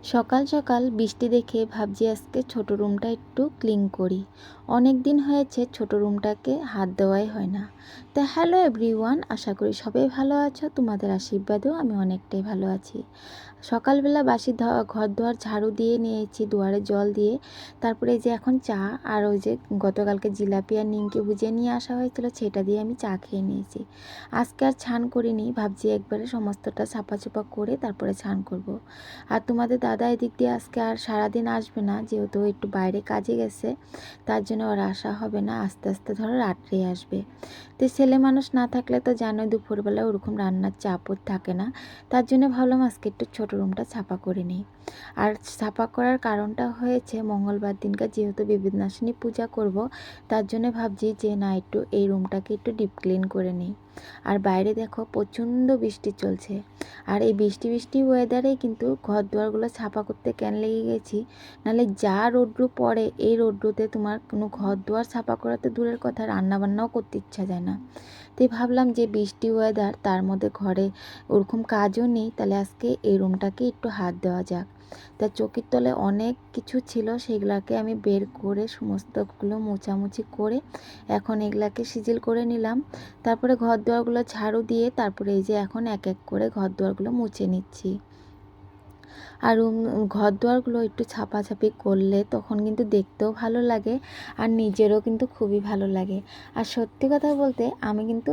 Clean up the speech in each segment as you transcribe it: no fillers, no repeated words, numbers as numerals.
সকাল সকাল বৃষ্টি দেখে ভাবছি আজকে ছোট রুমটা একটু ক্লিন করি। অনেক দিন হয়েছে ছোট রুমটাকে হাত দেওয়াই হয় না। তা হ্যালো এভরিওয়ান, আশা করি সবাই ভালো আছো। তোমাদের আশীর্বাদেও আমি অনেকটাই ভালো আছি। সকালবেলা বাসি ঘর দুয়ার ঝাড়ু দিয়ে নিয়েছি, দুয়ারে জল দিয়ে। তারপরে এই যে এখন চা আর ওই যে গতকালকে জিলাপি আর নিমকি ভুজিয়ে নিয়ে আসা হয়েছিল, সেটা দিয়ে আমি চা খেয়ে নিয়েছি। আজকে আর ছান করিনি, ভাবছি একবারে সমস্তটা চাপা চাপা করে তারপরে ছান করব। আর তোমাদের দাদা এদিক দিয়ে আজকে আর সারাদিন আসবে না, যেহেতু একটু বাইরে কাজে গেছে, তার জন্য ওর আসা হবে না। আস্তে আস্তে ধরো রাত্রেই আসবে। তো ছেলে মানুষ না থাকলে তো জানোই দুপুরবেলা ওরকম রান্নার চাপও থাকে না। তার জন্য ভাবলাম আজকে একটু ছোটো রুমটা ছাপা করে নিই। আর ছাপা করার কারণটা হয়েছে, মঙ্গলবার দিনকে যেহেতু বিবিধনাশিনী পূজা করব, তার জন্য ভাবছি যে না একটু এই রুমটাকে একটু ডিপ ক্লিন করে নিই। আর বাইরে দেখো প্রচণ্ড বৃষ্টি চলছে। আর এই বৃষ্টি বৃষ্টি ওয়েদারে কিন্তু ঘর দুয়ারগুলো ছাপা করতে কেন লেগে গেছি, নাহলে যা রৌদ্র পড়ে এই রৌদ্রতে তোমার কোনো ঘর দুয়ার ছাপা করাতে দূরের কথা, রান্নাবান্নাও করতে ইচ্ছা যায় না। তাই ভাবলাম যে বৃষ্টি ওয়েদার, তার মধ্যে ঘরে ওরকম কাজও নেই, তাহলে আজকে এই রুমটাকে একটু হাত দেওয়া যাক। তা চৌকির তলে অনেক কিছু ছিল, সেগুলাকে আমি বের করে সমস্তগুলো মোছামুছি করে এখন এগুলাকে সিজিল করে নিলাম। তারপরে ঘর দুয়ারগুলো ঝাড়ু দিয়ে তারপরে এই যে এখন এক এক করে ঘর দুয়ারগুলো মুছে নিচ্ছি। আর ঘর দুয়ারগুলো একটু ছাপাছাপি করলে তখন কিন্তু দেখতেও ভালো লাগে, আর নিজেরও কিন্তু খুবই ভালো লাগে। আর সত্যি কথা বলতে আমি কিন্তু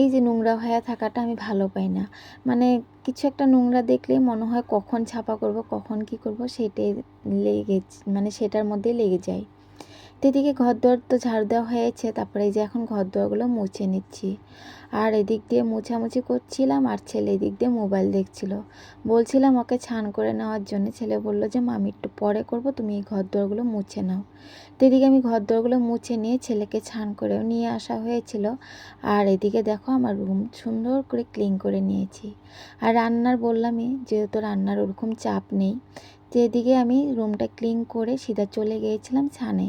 এই যে নোংরা হয়ে থাকাটা আমি ভালো পাই না। মানে কিছু একটা নোংরা দেখলেই মনে হয় কখন ছাপা করব, কখন কি করব, সেটাই মানে সেটার মধ্যেই লেগে যায়। তো এদিকে ঘর দুয়ার তো ঝাড়ু দেওয়া হয়েছে, তারপরে এই যে এখন ঘর দুয়ারগুলো মুছে নিচ্ছি। আর এদিক দিয়ে মোছামুছি করছিলাম, আর ছেলে এদিক দিয়ে মোবাইল দেখছিল। বলছিলাম ওকে ছান করে নেওয়ার জন্য, ছেলে বলল যে মামি একটু পরে করব, তুমি এই ঘর দুয়ারগুলো মুছে নাও। তো এদিকে আমি ঘর দুয়ারগুলো মুছে নিয়ে ছেলেকে ছান করেও নিয়ে আসা হয়েছিল। আর এদিকে দেখো আমার রুম সুন্দর করে ক্লিন করে নিয়েছি। আর রান্নার বললামই, যেহেতু রান্নার ওরকম চাপ নেই, তো এদিকে আমি রুমটা ক্লিন করে সিধা চলে গিয়েছিলাম ছানে।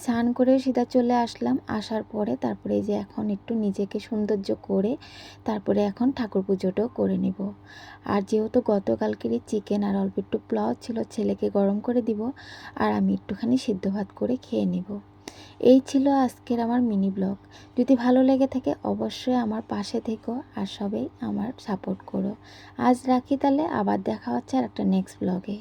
স্নান করে সিধা চলে আসলাম। আসার পরে তারপরে এই যে এখন একটু নিজেকে সৌন্দর্য করে তারপরে এখন ঠাকুর পুজোটাও করে নিব। আর যেহেতু গতকালকেরই চিকেন আর অল্প একটু পোলাও ছিল, ছেলেকে গরম করে দিব, আর আমি একটুখানি সিদ্ধ ভাত করে খেয়ে নিব। এই ছিল আজকের আমার মিনি ব্লগ। যদি ভালো লেগে থাকে অবশ্যই আমার পাশে থেকো, আর সবাই আমার সাপোর্ট করো। আজ রাখি তাহলে, আবার দেখা হচ্ছে আর একটা নেক্সট ব্লগে।